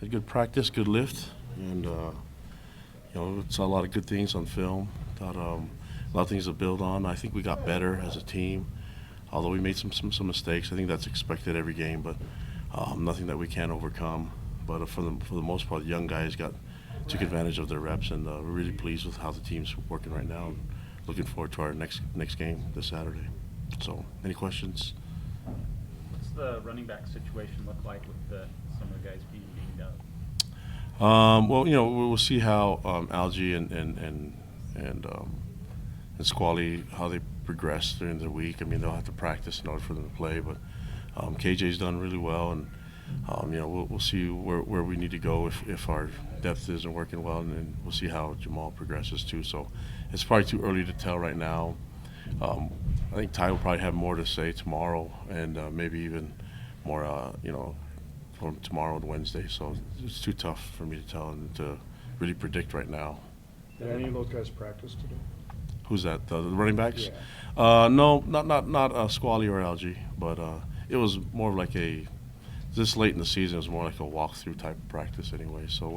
Had good practice, good lift, and saw a lot of good things on film. Thought a lot of things to build on. I think we got better as a team, although we made some mistakes. I think that's expected every game, but nothing that we can't overcome. But for the most part, the young guys took advantage of their reps, and we're really pleased with how the team's working right now. And looking forward to our next game this Saturday. So, any questions? What's the running back situation look like with some of the guys being dinged up? Well, we'll see how Algie and Squally, how they progress during the week. I mean, they'll have to practice in order for them to play, but KJ's done really well, and we'll see where we need to go if our depth isn't working well, and then we'll see how Jamal progresses too. So it's probably too early to tell right now. I think Ty will probably have more to say tomorrow, and maybe even more, from tomorrow and Wednesday. So it's too tough for me to tell and to really predict right now. Did any of those guys practice today? Who's that? The running backs? Yeah. No, not Squally or Algie, but it was more of like this late in the season. It was more like a walkthrough type of practice anyway. So it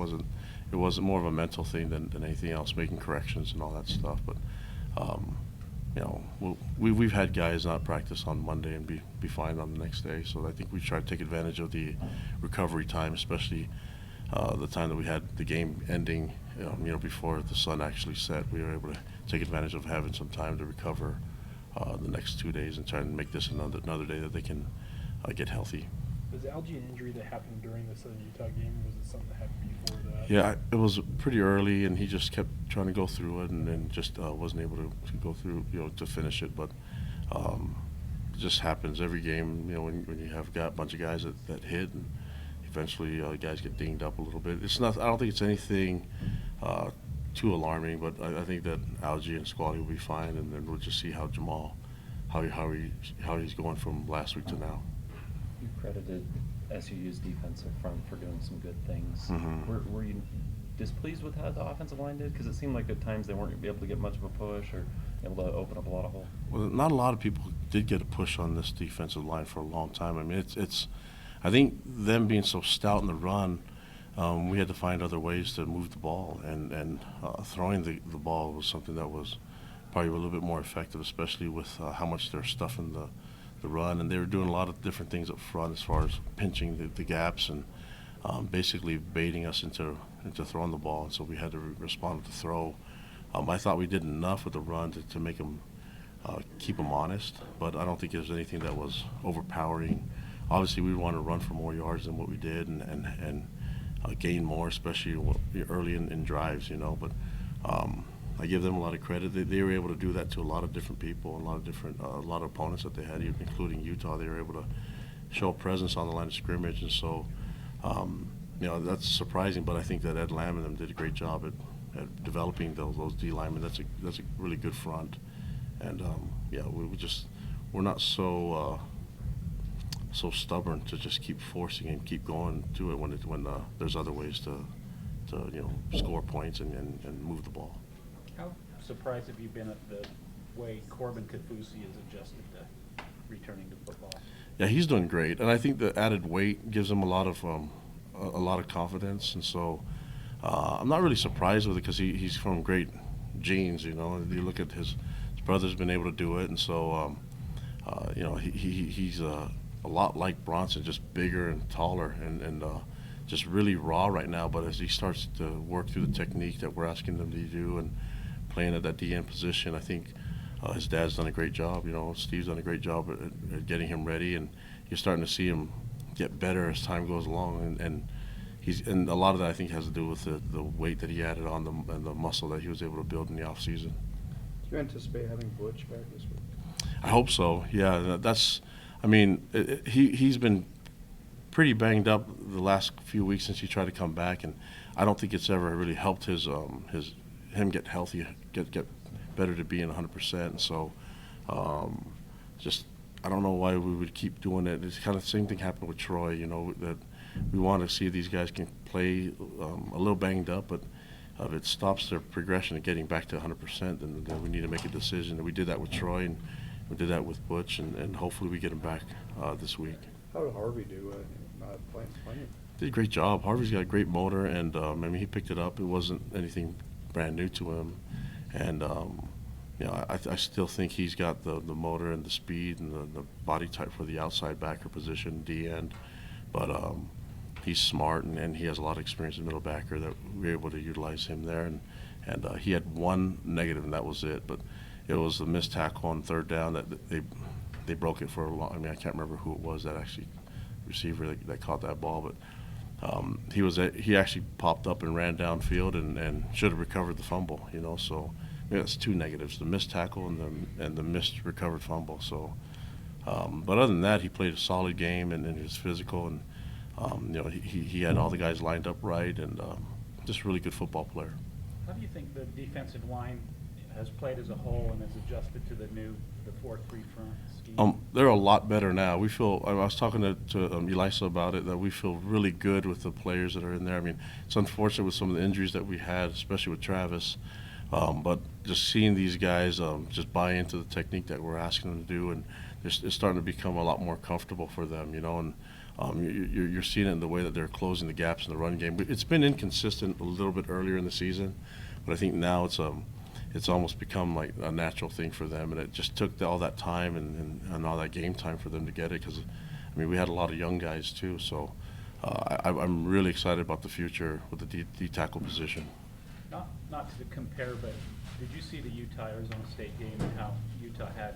wasn't more of a mental thing than anything else, making corrections and all that stuff. But we've had guys not practice on Monday and be fine on the next day. So I think we try to take advantage of the recovery time, especially the time that we had the game ending. Before the sun actually set, we were able to take advantage of having some time to recover the next 2 days and try and make this another day that they can get healthy. Was Algie an injury that happened during the Southern Utah game, or was it something that happened before that? Yeah, it was pretty early, and he just kept trying to go through it, and then just wasn't able to go through, to finish it. But it just happens every game, when you have got a bunch of guys that hit, and eventually guys get dinged up a little bit. It's not. I don't think it's anything too alarming, but I think that Algie and Squally will be fine, and then we'll just see how Jamal, how he's going from last week to now. You credited SUU's defensive front for doing some good things. Mm-hmm. Were you displeased with how the offensive line did? Because it seemed like at times they weren't able to get much of a push or able to open up a lot of holes. Well, not a lot of people did get a push on this defensive line for a long time. I mean, it's I think them being so stout in the run, we had to find other ways to move the ball, and throwing the ball was something that was probably a little bit more effective, especially with how much they're stuffing the run, and they were doing a lot of different things up front as far as pinching the gaps and basically baiting us into throwing the ball, and so we had to respond with the throw. I thought we did enough with the run to make them keep them honest, but I don't think there's anything that was overpowering. Obviously, we want to run for more yards than what we did and gain more, especially early in drives, But I give them a lot of credit. They were able to do that to a lot of different people and a lot of opponents that they had, including Utah. They were able to show a presence on the line of scrimmage, and so that's surprising. But I think that Ed Lamb and them did a great job at developing those D linemen. That's a really good front, and we're not so stubborn to just keep forcing and keep going to it when there's other ways to score points and move the ball. How surprised have you been at the way Corbin Kafusi has adjusted to returning to football? Yeah, he's doing great, and I think the added weight gives him a lot of confidence, and so I'm not really surprised with it because he's from great genes. You look at his brother's been able to do it, and so he's a lot like Bronson, just bigger and taller, and just really raw right now. But as he starts to work through the technique that we're asking him to do and playing at that DN position, I think his dad's done a great job. Steve's done a great job at getting him ready, and you're starting to see him get better as time goes along. And a lot of that I think has to do with the weight that he added on and the muscle that he was able to build in the off season. Do you anticipate having Butch back this week? I hope so. Yeah, he's been pretty banged up the last few weeks since he tried to come back, and I don't think it's ever really helped him get healthy, get better to being 100%. And so, I don't know why we would keep doing it. It's kind of the same thing happened with Troy. That we want to see these guys can play a little banged up, but if it stops their progression of getting back to 100%, then we need to make a decision. And we did that with Troy, and we did that with Butch, and hopefully we get him back this week. How did Harvey do playing? Did a great job. Harvey's got a great motor, and I mean, he picked it up. It wasn't anything brand new to him, and you know, I still think he's got the motor and the speed and the body type for the outside backer position, D end, but he's smart, and he has a lot of experience in middle backer that we were able to utilize him there, and he had one negative, and that was it. But it was the missed tackle on third down that they broke it for a long. I mean, I can't remember who it was that actually receiver that caught that ball, but he actually popped up and ran downfield and should have recovered the fumble. You know, so that's two negatives: the missed tackle and the missed recovered fumble. So, but other than that, he played a solid game and he was physical, and you know, he had all the guys lined up right, and just a really good football player. How do you think the defensive line has played as a whole and has adjusted to the 4-3 front scheme? They're a lot better now. We feel. I was talking to Elisa about it, that we feel really good with the players that are in there. I mean, it's unfortunate with some of the injuries that we had, especially with Travis. But just seeing these guys just buy into the technique that we're asking them to do, and it's starting to become a lot more comfortable for them, you know. And you're seeing it in the way that they're closing the gaps in the run game. It's been inconsistent a little bit earlier in the season, but I think now it's almost become like a natural thing for them, and it just took all that time and all that game time for them to get it, because I mean, we had a lot of young guys too. So I'm really excited about the future with the D tackle position. Not to compare, but did you see the Utah-Arizona State game and how Utah had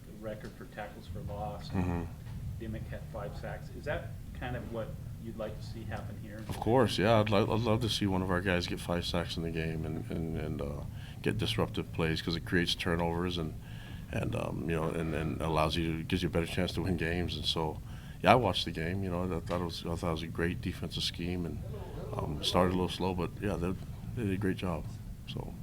the record for tackles for loss? Mm-hmm. Dimmick had 5 sacks. Is that kind of what you'd like to see happen here? Of course, yeah. I'd love to see one of our guys get 5 sacks in the game and get disruptive plays, because it creates turnovers and you know, and allows you, gives you a better chance to win games. And so, yeah, I watched the game. You know, I thought it was a great defensive scheme, and started a little slow, but yeah, they did a great job. So.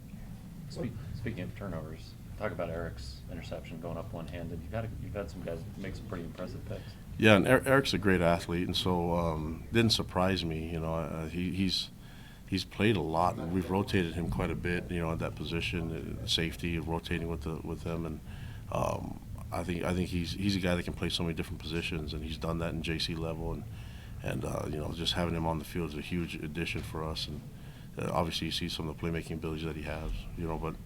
Speaking of turnovers, talk about Eric's interception going up one-handed. You've had some guys make some pretty impressive picks. Yeah, and Eric's a great athlete, and so didn't surprise me. You know, he's played a lot, and we've rotated him quite a bit. You know, at that position, safety, rotating with him, and I think he's a guy that can play so many different positions, and he's done that in JC level, and you know, just having him on the field is a huge addition for us. And obviously, you see some of the playmaking abilities that he has. You know, but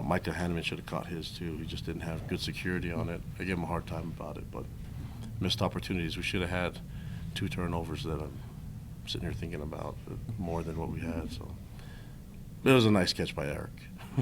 Micah Hanneman should have caught his too. He just didn't have good security on it. I gave him a hard time about it, but missed opportunities. We should have had 2 turnovers that I'm sitting here thinking about more than what we had. So it was a nice catch by Eric.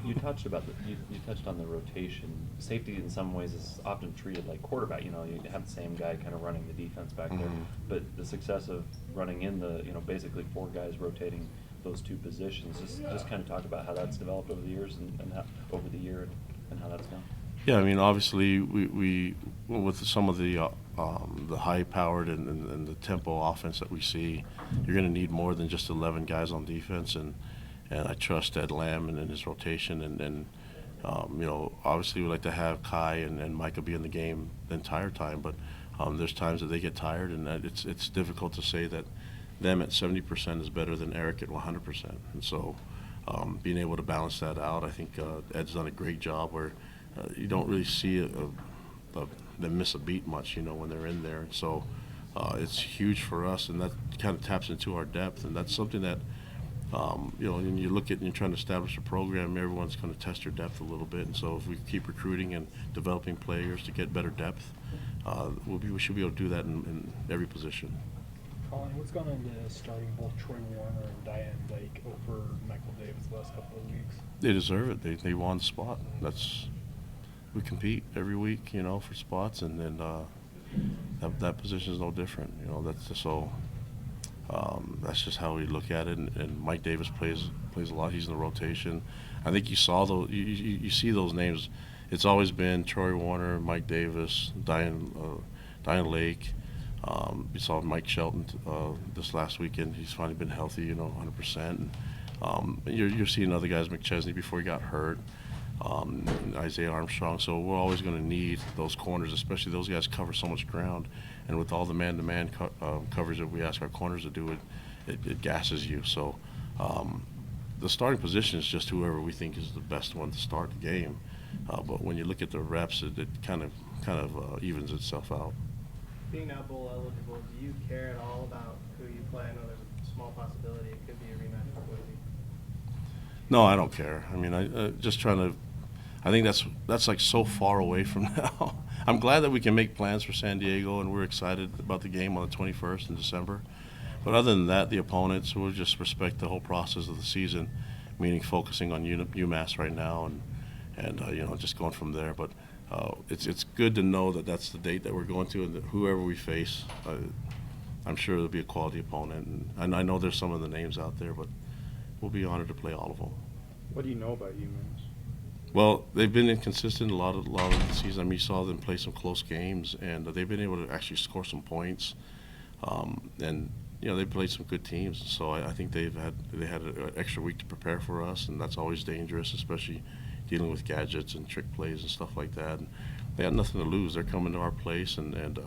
You touched on the rotation. Safety in some ways is often treated like quarterback. You know, you have the same guy kind of running the defense back there, Mhm. but the success of running in the, you know, basically 4 guys rotating those 2 positions. Just kind of talk about how that's developed over the years and how, over the year and how that's gone. Yeah, I mean, obviously, we with some of the high-powered and the tempo offense that we see, you're going to need more than just 11 guys on defense, and I trust Ed Lamb and his rotation, and you know, obviously we like to have Kai and Micah be in the game the entire time, but there's times that they get tired, and it's difficult to say that them at 70% is better than Eric at 100%, and so being able to balance that out, I think Ed's done a great job where you don't really see them miss a beat much, you know, when they're in there. And so it's huge for us, and that kind of taps into our depth, and that's something that, you know, when you look at and you're trying to establish a program, everyone's going to test your depth a little bit. And so if we keep recruiting and developing players to get better depth, we should be able to do that in every position. Colin, what's gone into starting both Troy Warner and Diane Lake over Michael Davis the last couple of weeks? They deserve it. They won the spot. We compete every week, you know, for spots, and then that position is no different. You know, that's just how we look at it. And Mike Davis plays a lot. He's in the rotation. I think you saw those. You see those names. It's always been Troy Warner, Mike Davis, Diane Lake. We saw Mike Shelton this last weekend. He's finally been healthy, you know, 100%. And, you're seeing other guys, McChesney before he got hurt, Isaiah Armstrong. So we're always going to need those corners, especially those guys cover so much ground. And with all the man-to-man coverage that we ask our corners to do, it gasses you. So the starting position is just whoever we think is the best one to start the game. But when you look at the reps, it kind of evens itself out. being now bowl eligible, do you care at all about who you play? I know there's a small possibility it could be a rematch with Boise. No, I don't care. I mean, just trying to. I think that's like so far away from now. I'm glad that we can make plans for San Diego, and we're excited about the game on the 21st in December. But other than that, the opponents, we'll just respect the whole process of the season, meaning focusing on UMass right now, and you know, just going from there. But it's good to know that that's the date that we're going to, and that whoever we face, I'm sure there'll be a quality opponent. And I know there's some of the names out there, but we'll be honored to play all of them. What do you know about UMass? Well, they've been inconsistent a lot of the season. I mean, you saw them play some close games, and they've been able to actually score some points. And you know, they played some good teams. So I think they had an extra week to prepare for us, and that's always dangerous, especially dealing with gadgets and trick plays and stuff like that. And they had nothing to lose. They're coming to our place and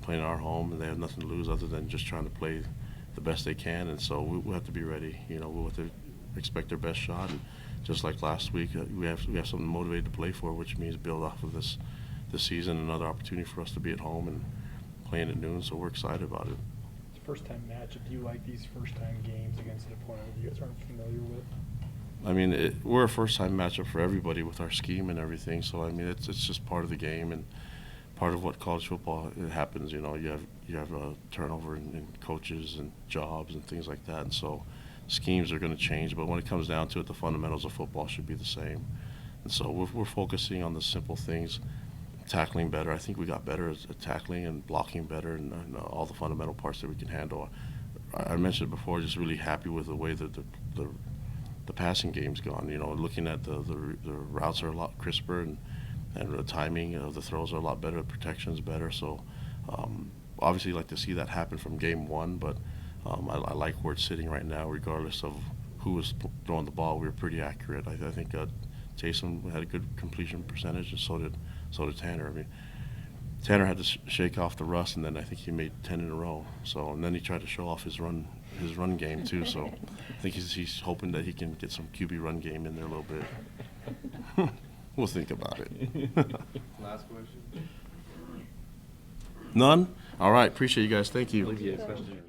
playing our home, and they have nothing to lose other than just trying to play the best they can. And so we'll have to be ready. You know, we'll have to expect their best shot. And just like last week, we have something motivated to play for, which means build off of this season, another opportunity for us to be at home and playing at noon. So we're excited about it. It's a first-time matchup. Do you like these first-time games against an opponent you guys aren't familiar with? I mean, we're a first-time matchup for everybody with our scheme and everything. So I mean, it's just part of the game and part of what college football it happens. You know, you have a turnover in coaches and jobs and things like that, and so schemes are going to change. But when it comes down to it, the fundamentals of football should be the same. And so we're focusing on the simple things, tackling better. I think we got better at tackling and blocking better, and all the fundamental parts that we can handle. I mentioned it before, just really happy with the way that the passing game's gone. You know, looking at the routes are a lot crisper, and the timing of the throws are a lot better, the protection's better. So obviously, like to see that happen from game one, but I like where it's sitting right now, regardless of who was throwing the ball. We were pretty accurate. I think Jason had a good completion percentage, and so did Tanner. I mean, Tanner had to shake off the rust, and then I think he made 10 in a row. So, and then he tried to show off his run game too. So, I think he's hoping that he can get some QB run game in there a little bit. We'll think about it. Last question. None? All right. Appreciate you guys. Thank you. Olivier, question.